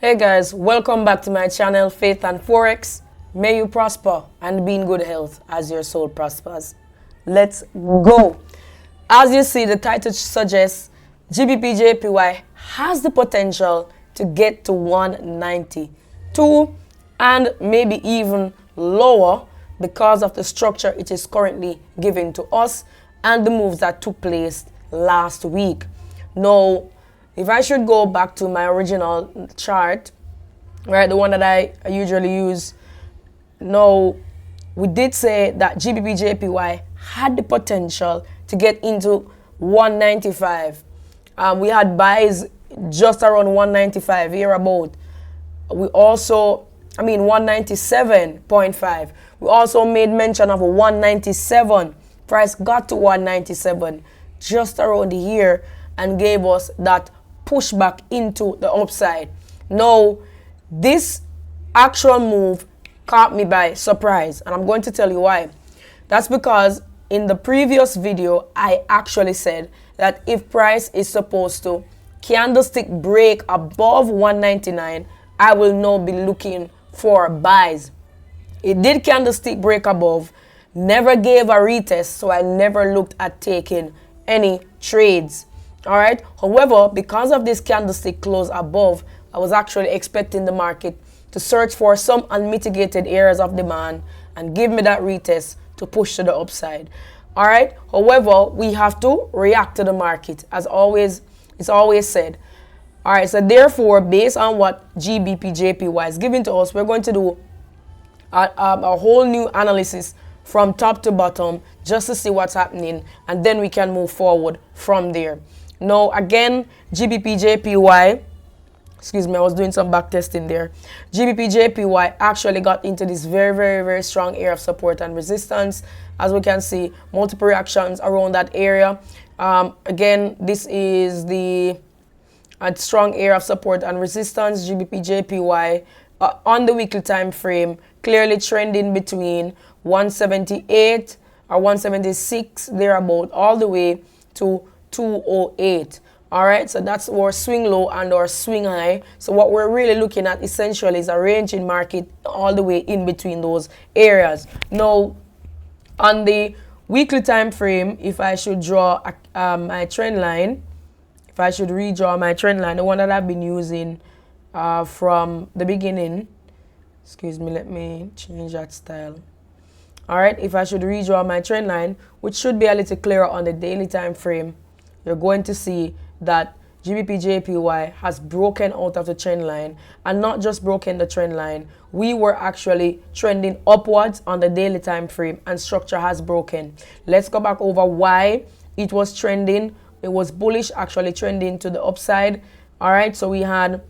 Hey guys, welcome back to my channel Faith and Forex. May you prosper and be in good health as your soul prospers. Let's go. As you see, the title suggests GBP/JPY has the potential to get to 192 and maybe even lower because of the structure it is currently giving to us and the moves that took place last week. Now, if I should go back to my original chart, right, the one that I usually use, now we did say that GBP/JPY had the potential to get into 195. We had buys just around 195 here about. We also, 197.5. We also made mention of a 197. Price got to 197 just around here and gave us that pushback into the upside. Now, this actual move caught me by surprise, and I'm going to tell you why. That's because in the previous video, I actually said that if price is supposed to candlestick break above 199, I will now be looking for buys. It did candlestick break above, never gave a retest, so I never looked at taking any trades. All right. However, because of this candlestick close above, I was actually expecting the market to search for some unmitigated areas of demand and give me that retest to push to the upside. All right. However, we have to react to the market, as always. It's always said. All right. So therefore, based on what GBP/JPY is giving to us, we're going to do a whole new analysis from top to bottom just to see what's happening, and then we can move forward from there. Now, again, GBP/JPY, excuse me, I was doing some back testing there. GBP/JPY actually got into this very strong area of support and resistance. As we can see, multiple reactions around that area. Again, this is the strong area of support and resistance. GBP/JPY on the weekly time frame, clearly trending between 178 or 176, thereabout, all the way to 208. All right, so that's our swing low and our swing high. So what we're really looking at essentially is a range in market all the way in between those areas. Now, on the weekly time frame, if I should draw my trend line, if I should redraw my trend line, the one that I've been using from the beginning, excuse me, let me change that style. All right, if I should redraw my trend line, which should be a little clearer on the daily time frame, you're going to see that GBP/JPY has broken out of the trend line, and not just broken the trend line. We were actually trending upwards on the daily time frame, and structure has broken. Let's go back over why it was trending. It was bullish, actually trending to the upside. All right, so we had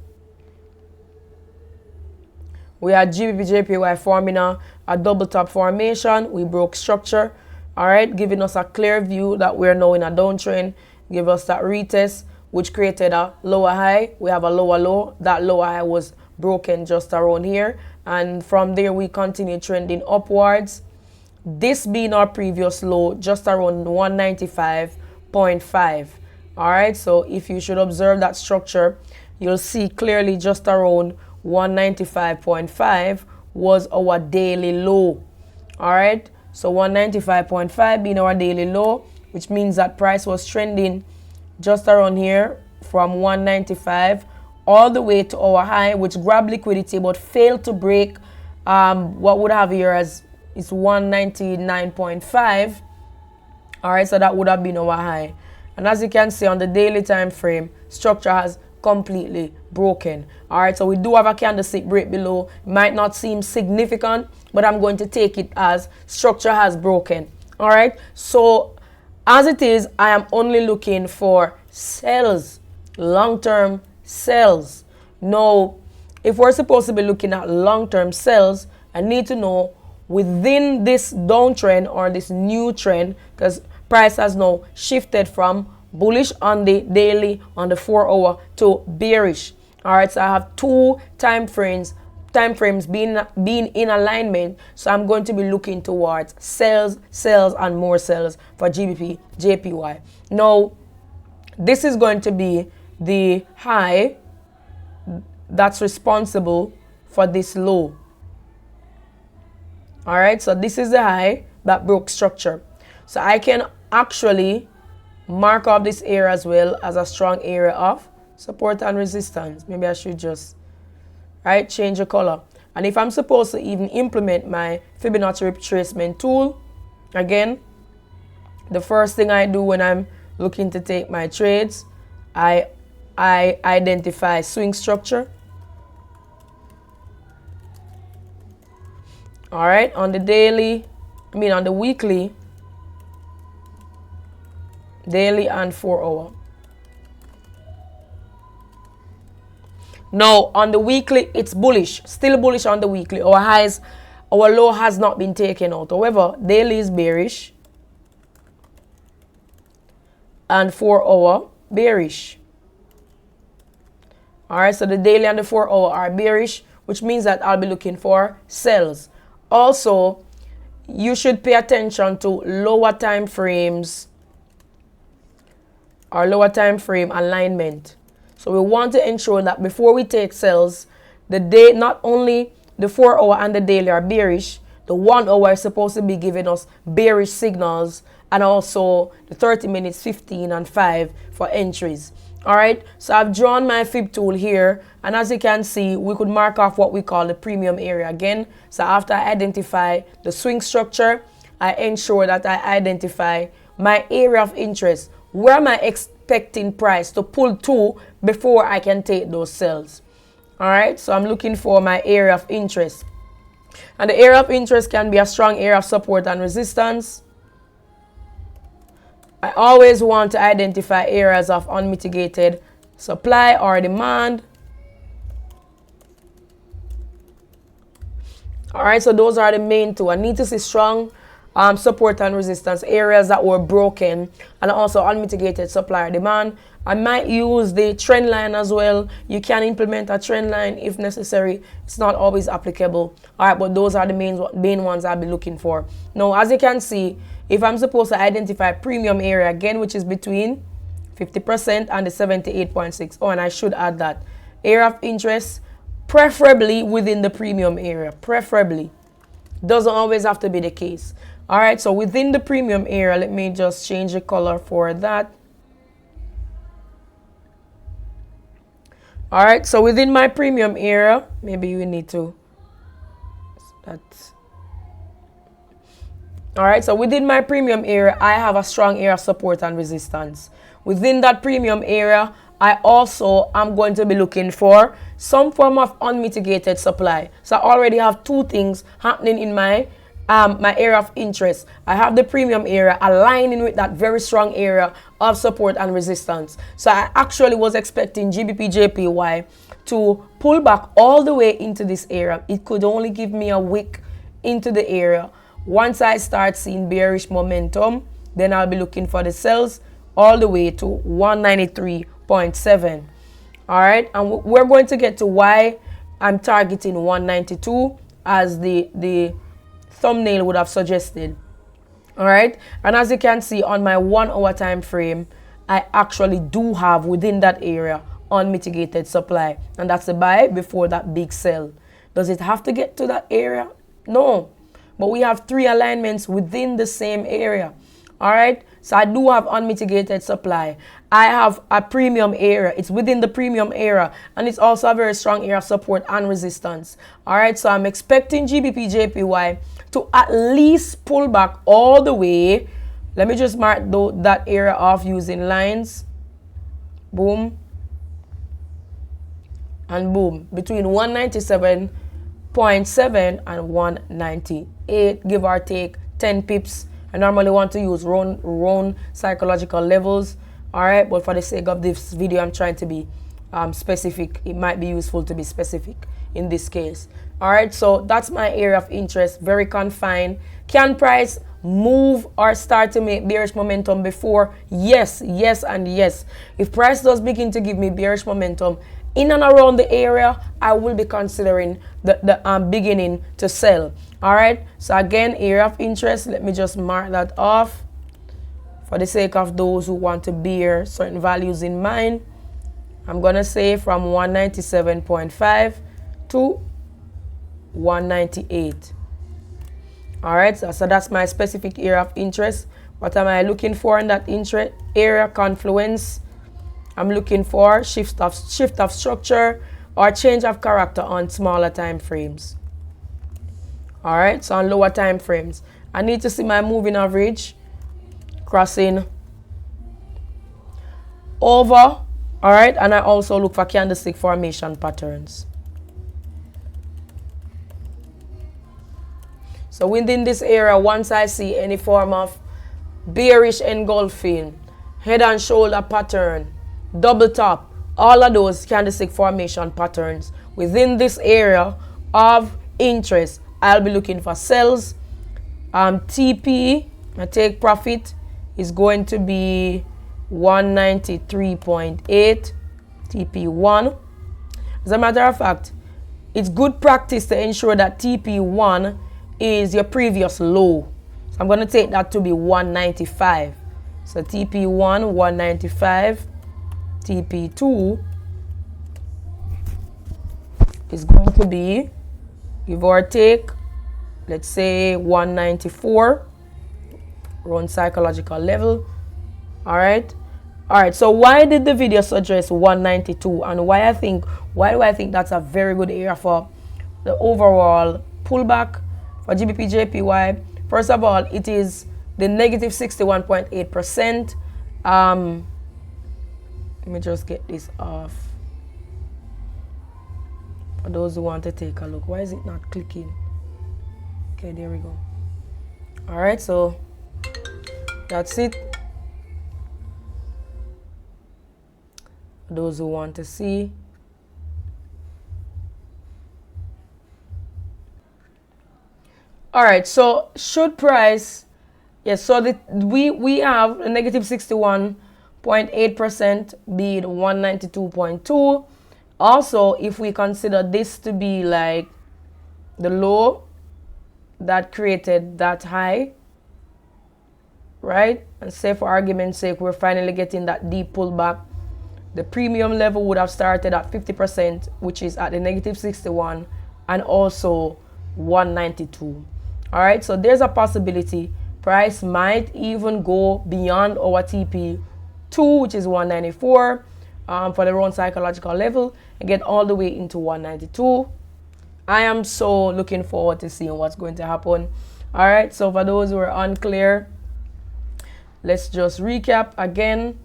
GBP/JPY forming a double top formation. We broke structure, all right, giving us a clear view that we're now in a downtrend. Give us that retest, which created a lower high. We have a lower low. That lower high was broken just around here, and from there we continue trending upwards. This being our previous low, just around 195.5. all right, so if you should observe that structure, you'll see clearly just around 195.5 was our daily low. All right, so 195.5 being our daily low, which means that price was trending just around here from 195 all the way to our high, which grabbed liquidity but failed to break what would have here as is 199.5. all right, so that would have been our high. And as you can see on the daily time frame, structure has completely broken. All right, so we do have a candlestick break below. Might not seem significant, but I'm going to take it as structure has broken. All right, so as it is, I am only looking for sells, long-term sells. Now, if we're supposed to be looking at long-term sells, I need to know within this downtrend or this new trend, because price has now shifted from bullish on the daily, on the 4-hour, to bearish. All right, so I have two time frames being in alignment, so I'm going to be looking towards sells, and more sells for GBP/JPY. Now, this is going to be the high that's responsible for this low. All right, so this is the high that broke structure. So I can actually mark off this area as well as a strong area of support and resistance. Maybe I should just, right, change the color. And if I'm supposed to even implement my Fibonacci retracement tool, again, the first thing I do when I'm looking to take my trades, I identify swing structure. All right, on the daily, on the weekly, daily and 4 hour. Now, on the weekly, it's bullish, still bullish on the weekly. Our highs, our low has not been taken out. However, daily is bearish and 4 hour bearish. All right, so the daily and the 4 hour are bearish, which means that I'll be looking for sells. Also, you should pay attention to lower time frames or lower time frame alignment. So we want to ensure that before we take sells, the day, not only the 4 hour and the daily are bearish, the 1 hour is supposed to be giving us bearish signals, and also the 30 minutes, 15 and 5 for entries. All right, so I've drawn my fib tool here, and as you can see, we could mark off what we call the premium area again. So after I identify the swing structure, I ensure that I identify my area of interest. Where am I expecting price to pull to before I can take those sells? All right, so I'm looking for my area of interest. And the area of interest can be a strong area of support and resistance. I always want to identify areas of unmitigated supply or demand. All right, so those are the main two. I need to see strong support and resistance, areas that were broken, and also unmitigated supply or demand. I might use the trend line as well. You can implement a trend line if necessary. It's not always applicable. All right, but those are the main ones I'll be looking for. Now, as you can see, if I'm supposed to identify premium area again, which is between 50% and the 78.6. Oh, and I should add that area of interest, preferably within the premium area. Preferably. Doesn't always have to be the case. All right, so within the premium area, let me just change the color for that. All right, so within my premium area, maybe you need to, that's, all right, so within my premium area, I have a strong area of support and resistance. Within that premium area, I also am going to be looking for some form of unmitigated supply. So I already have two things happening in my my area of interest. I have the premium area aligning with that very strong area of support and resistance. So I actually was expecting GBP/JPY to pull back all the way into this area. It could only give me a wick into the area. Once I start seeing bearish momentum, then I'll be looking for the sells all the way to 193.7. All right, and we're going to get to why I'm targeting 192 as the thumbnail would have suggested. All right, and as you can see on my 1 hour time frame, I actually do have within that area unmitigated supply, and that's the buy before that big sell. Does it have to get to that area? No, but we have 3 alignments within the same area. All right, so I do have unmitigated supply. I have a premium area. It's within the premium area, and it's also a very strong area of support and resistance. All right, so I'm expecting GBP/JPY to at least pull back all the way. Let me just mark that area off using lines. Boom. And boom. Between 197.7 and 198, give or take 10 pips. I normally want to use round psychological levels. All right, but for the sake of this video, I'm trying to be specific. It might be useful to be specific in this case. All right, so that's my area of interest, very confined. Can price move or start to make bearish momentum before? Yes, yes, and yes. If price does begin to give me bearish momentum in and around the area, I will be considering the beginning to sell. All right, so again, area of interest, let me just mark that off for the sake of those who want to bear certain values in mind. I'm going to say from 197.5 to 198. All right, so that's my specific area of interest. What am I looking for in that interest area? Confluence. I'm looking for shift of structure or change of character on smaller time frames. All right, so on lower time frames, I need to see my moving average crossing over. All right, and I also look for candlestick formation patterns. So within this area, once I see any form of bearish engulfing, head and shoulder pattern, double top, all of those candlestick formation patterns within this area of interest, I'll be looking for sells. TP, my take profit, is going to be 193.8, TP1. As a matter of fact, it's good practice to ensure that TP1 is your previous low. So I'm going to take that to be 195. So TP1, 195. TP2 is going to be, give or take, let's say 194, around psychological level. All right. So why did the video suggest 192, and why do I think that's a very good area for the overall pullback for GBP JPY? First of all, it is the negative 61.8%. Let me just get this off for those who want to take a look. Why is it not clicking? Okay, there we go. All right, so that's it. For those who want to see. All right, so should price, yes, so we have a negative 61.8% be 192.2. Also, if we consider this to be like the low that created that high, right? And say for argument's sake, we're finally getting that deep pullback. The premium level would have started at 50%, which is at the negative 61, and also 192. All right, so there's a possibility price might even go beyond our TP2, which is 194, for the round psychological level, and get all the way into 192. I am so looking forward to seeing what's going to happen. All right, so for those who are unclear, let's just recap again.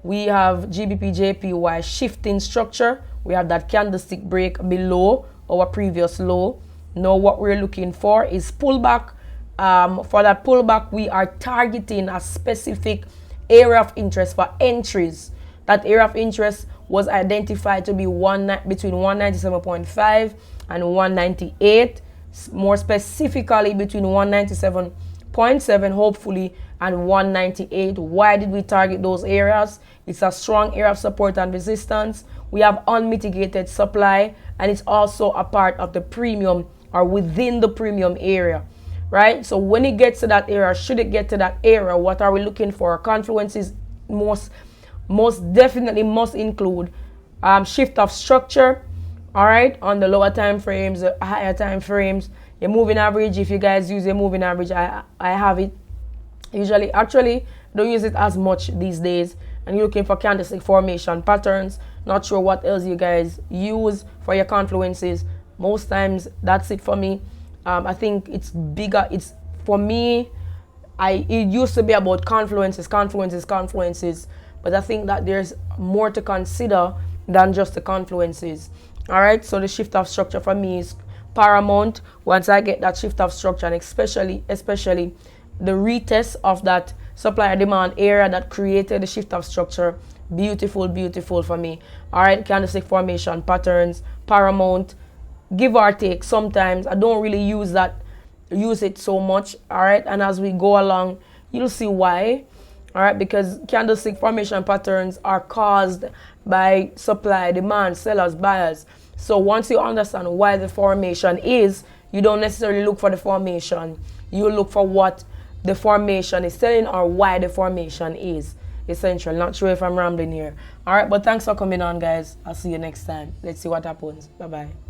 We have GBP JPY shifting structure. We have that candlestick break below our previous low. Now what we're looking for is pullback. For that pullback, we are targeting a specific area of interest for entries. That area of interest was identified to be between 197.5 and 198. More specifically between 197.7 hopefully and 198. Why did we target those areas? It's a strong area of support and resistance. We have unmitigated supply, and it's also a part of the premium or within the premium area, right? So when it gets to that area, should it get to that area, what are we looking for? Confluences most definitely must include shift of structure, all right, on the lower time frames, higher time frames. Your moving average, if you guys use your moving average, I have it. Usually, actually, don't use it as much these days. And you're looking for candlestick formation patterns. Not sure what else you guys use for your confluences. Most times, that's it for me. I think it's bigger. It's for me. It used to be about confluences. But I think that there's more to consider than just the confluences. All right. So the shift of structure for me is paramount. Once I get that shift of structure, and especially the retest of that supply demand area that created the shift of structure, beautiful for me. All right, candlestick formation patterns, paramount, give or take. Sometimes I don't really use it so much. All right, and as we go along, you'll see why. All right, because candlestick formation patterns are caused by supply, demand, sellers, buyers. So once you understand why the formation is, you don't necessarily look for the formation. You look for what the formation is telling or why the formation is. essential. Not sure if I'm rambling here. All right, but thanks for coming on, guys. I'll see you next time. Let's see what happens. Bye-bye.